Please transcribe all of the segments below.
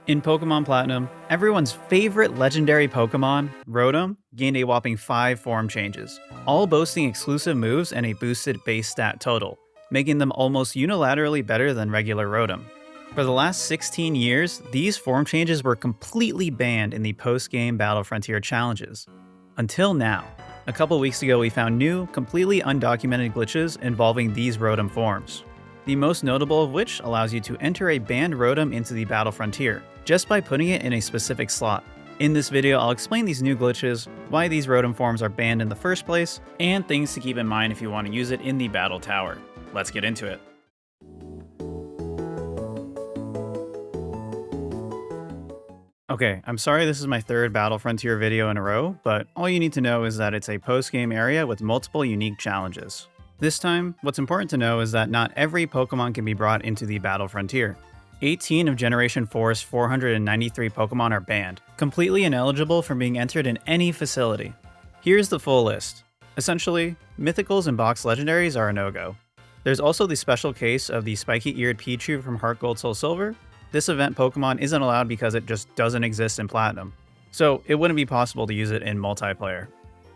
In Pokemon Platinum, everyone's favorite legendary Pokemon, Rotom, gained a whopping 5 form changes, all boasting exclusive moves and a boosted base stat total, making them almost unilaterally better than regular Rotom. For the last 16 years, these form changes were completely banned in the post-game Battle Frontier challenges. Until now. A couple weeks ago we found new, completely undocumented glitches involving these Rotom forms. The most notable of which allows you to enter a banned Rotom into the Battle Frontier, just by putting it in a specific slot. In this video, I'll explain these new glitches, why these Rotom forms are banned in the first place, and things to keep in mind if you want to use it in the Battle Tower. Let's get into it. Okay, I'm sorry this is my third Battle Frontier video in a row, but all you need to know is that it's a post-game area with multiple unique challenges. This time, what's important to know is that not every Pokemon can be brought into the Battle Frontier. 18 of Generation 4's 493 Pokemon are banned, completely ineligible from being entered in any facility. Here's the full list. Essentially, Mythicals and Box Legendaries are a no-go. There's also the special case of the spiky-eared Pichu from HeartGold SoulSilver. This event Pokemon isn't allowed because it just doesn't exist in Platinum, so it wouldn't be possible to use it in multiplayer.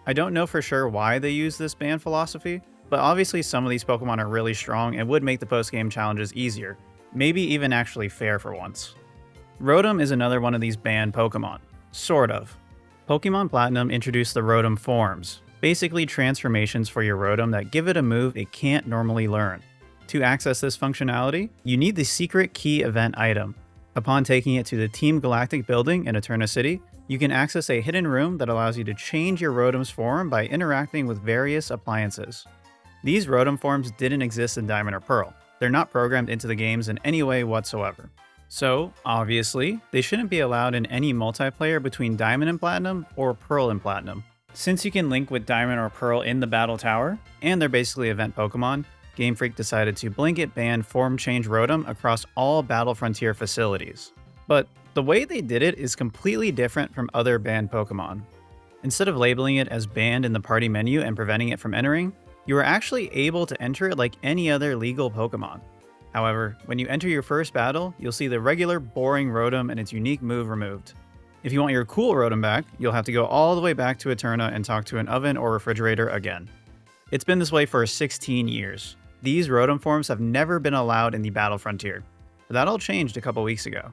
I don't know for sure why they use this ban philosophy, but obviously some of these Pokemon are really strong and would make the post-game challenges easier, maybe even actually fair for once. Rotom is another one of these banned Pokemon. Sort of. Pokemon Platinum introduced the Rotom forms, basically transformations for your Rotom that give it a move it can't normally learn. To access this functionality, you need the secret key event item. Upon taking it to the Team Galactic building in Eterna City, you can access a hidden room that allows you to change your Rotom's form by interacting with various appliances. These Rotom forms didn't exist in Diamond or Pearl. They're not programmed into the games in any way whatsoever. So, obviously, they shouldn't be allowed in any multiplayer between Diamond and Platinum or Pearl and Platinum. Since you can link with Diamond or Pearl in the Battle Tower, and they're basically event Pokemon, Game Freak decided to blanket ban Form Change Rotom across all Battle Frontier facilities. But the way they did it is completely different from other banned Pokemon. Instead of labeling it as banned in the party menu and preventing it from entering, you are actually able to enter it like any other legal Pokemon. However, when you enter your first battle, you'll see the regular boring Rotom and its unique move removed. If you want your cool Rotom back, you'll have to go all the way back to Eterna and talk to an oven or refrigerator again. It's been this way for 16 years. These Rotom forms have never been allowed in the Battle Frontier, but that all changed a couple weeks ago.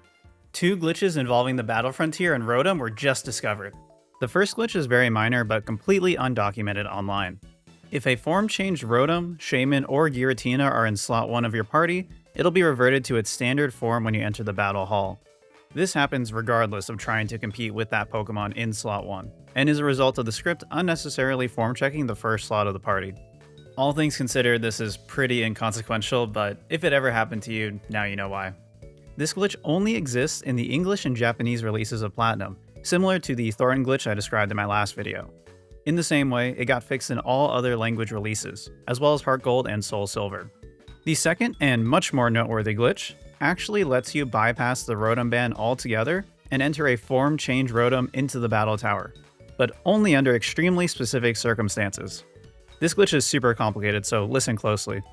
2 glitches involving the Battle Frontier and Rotom were just discovered. The first glitch is very minor but completely undocumented online. If a form-changed Rotom, Shaman, or Giratina are in slot 1 of your party, it'll be reverted to its standard form when you enter the Battle Hall. This happens regardless of trying to compete with that Pokemon in slot 1, and is a result of the script unnecessarily form-checking the first slot of the party. All things considered, this is pretty inconsequential, but if it ever happened to you, now you know why. This glitch only exists in the English and Japanese releases of Platinum, similar to the Thornton glitch I described in my last video. In the same way, it got fixed in all other language releases, as well as HeartGold and SoulSilver. The second, and much more noteworthy glitch, actually lets you bypass the Rotom ban altogether and enter a form change Rotom into the Battle Tower, but only under extremely specific circumstances. This glitch is super complicated, so listen closely.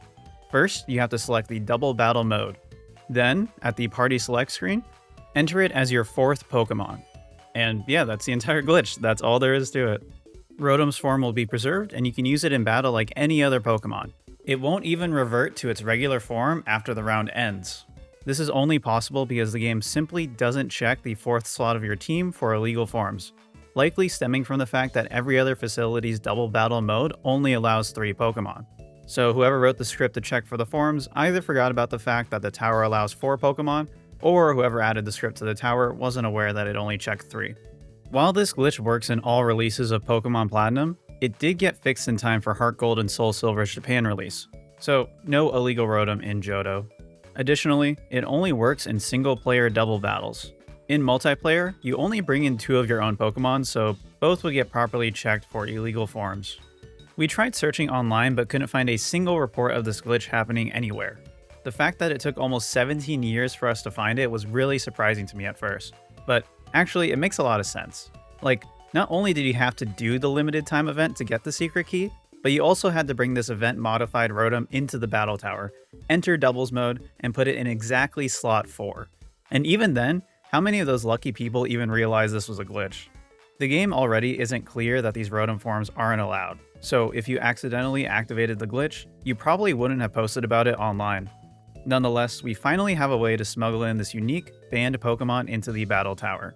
First, you have to select the double battle mode. Then, at the party select screen, enter it as your 4th Pokemon. And yeah, that's the entire glitch, that's all there is to it. Rotom's form will be preserved, and you can use it in battle like any other Pokemon. It won't even revert to its regular form after the round ends. This is only possible because the game simply doesn't check the 4th slot of your team for illegal forms, likely stemming from the fact that every other facility's double battle mode only allows 3 Pokemon. So whoever wrote the script to check for the forms either forgot about the fact that the tower allows 4 Pokemon, or whoever added the script to the tower wasn't aware that it only checked 3. While this glitch works in all releases of Pokemon Platinum, it did get fixed in time for HeartGold and SoulSilver's Japan release, so no illegal Rotom in Johto. Additionally, it only works in single-player double battles. In multiplayer, you only bring in 2 of your own Pokemon, so both will get properly checked for illegal forms. We tried searching online but couldn't find a single report of this glitch happening anywhere. The fact that it took almost 17 years for us to find it was really surprising to me at first, but actually it makes a lot of sense. Like, not only did you have to do the limited time event to get the secret key, but you also had to bring this event modified Rotom into the Battle Tower, enter doubles mode, and put it in exactly slot 4. And even then, How many of those lucky people even realized this was a glitch? The game already isn't clear that these Rotom forms aren't allowed, so if you accidentally activated the glitch, you probably wouldn't have posted about it online. Nonetheless, we finally have a way to smuggle in this unique, banned Pokemon into the Battle Tower.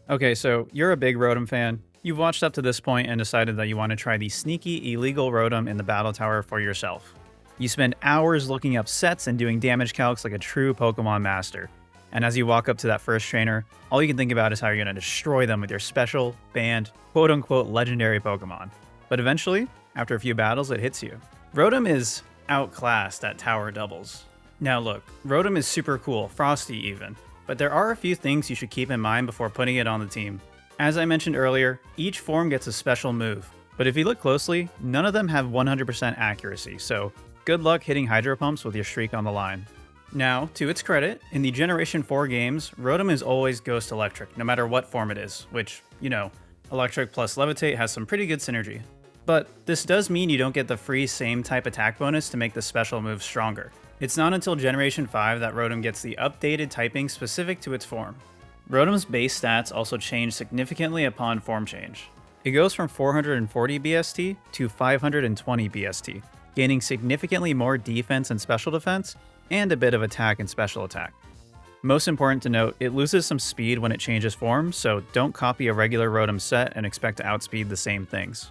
Okay, so you're a big Rotom fan, you've watched up to this point and decided that you want to try the sneaky, illegal Rotom in the Battle Tower for yourself. You spend hours looking up sets and doing damage calcs like a true Pokemon master. And as you walk up to that first trainer, all you can think about is how you're going to destroy them with your special, banned, quote-unquote legendary Pokemon. But eventually, after a few battles, it hits you. Rotom is outclassed at tower doubles. Now look, Rotom is super cool, frosty even, but there are a few things you should keep in mind before putting it on the team. As I mentioned earlier, each form gets a special move, but if you look closely, none of them have 100% accuracy, so good luck hitting Hydro Pumps with your streak on the line. Now, to its credit, in the Generation 4 games, Rotom is always Ghost Electric, no matter what form it is, which, you know, Electric plus Levitate has some pretty good synergy. But this does mean you don't get the free same type attack bonus to make the special move stronger. It's not until Generation 5 that Rotom gets the updated typing specific to its form. Rotom's base stats also change significantly upon form change. It goes from 440 BST to 520 BST, gaining significantly more defense and special defense, and a bit of attack and special attack. Most important to note, it loses some speed when it changes form, so don't copy a regular Rotom set and expect to outspeed the same things.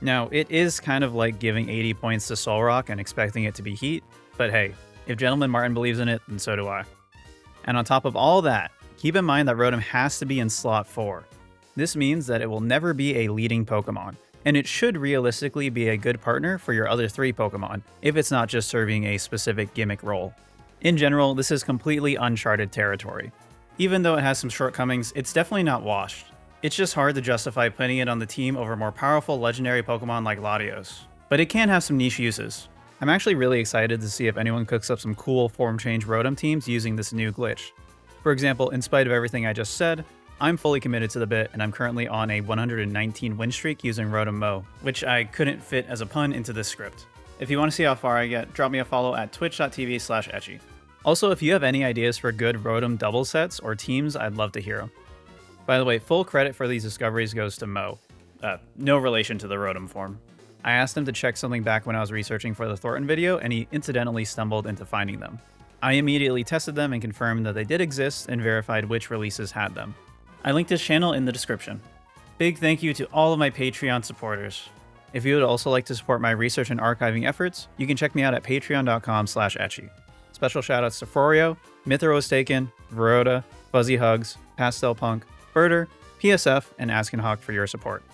Now, it is kind of like giving 80 points to Solrock and expecting it to be Heat, but hey, if Gentleman Martin believes in it, then so do I. And on top of all that, keep in mind that Rotom has to be in slot 4. This means that it will never be a leading Pokemon, and it should realistically be a good partner for your other 3 Pokemon, if it's not just serving a specific gimmick role. In general, this is completely uncharted territory. Even though it has some shortcomings, it's definitely not washed. It's just hard to justify putting it on the team over more powerful legendary Pokemon like Latios. But it can have some niche uses. I'm actually really excited to see if anyone cooks up some cool form change Rotom teams using this new glitch. For example, in spite of everything I just said, I'm fully committed to the bit, and I'm currently on a 119 win streak using Rotom Mo, which I couldn't fit as a pun into this script. If you want to see how far I get, drop me a follow at twitch.tv/etchy. Also, if you have any ideas for good Rotom double sets or teams, I'd love to hear them. By the way, full credit for these discoveries goes to Mo. No relation to the Rotom form. I asked him to check something back when I was researching for the Thornton video, and he incidentally stumbled into finding them. I immediately tested them and confirmed that they did exist and verified which releases had them. I linked his channel in the description. Big thank you to all of my Patreon supporters. If you would also like to support my research and archiving efforts, you can check me out at patreon.com/etchy. Special shoutouts to Frorio, Mythro is Taken, Verota, Fuzzy Hugs, Pastel Punk, Birder, PSF, and Askenhawk for your support.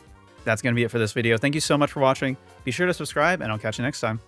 That's going to be it for this video. Thank you so much for watching. Be sure to subscribe, and I'll catch you next time.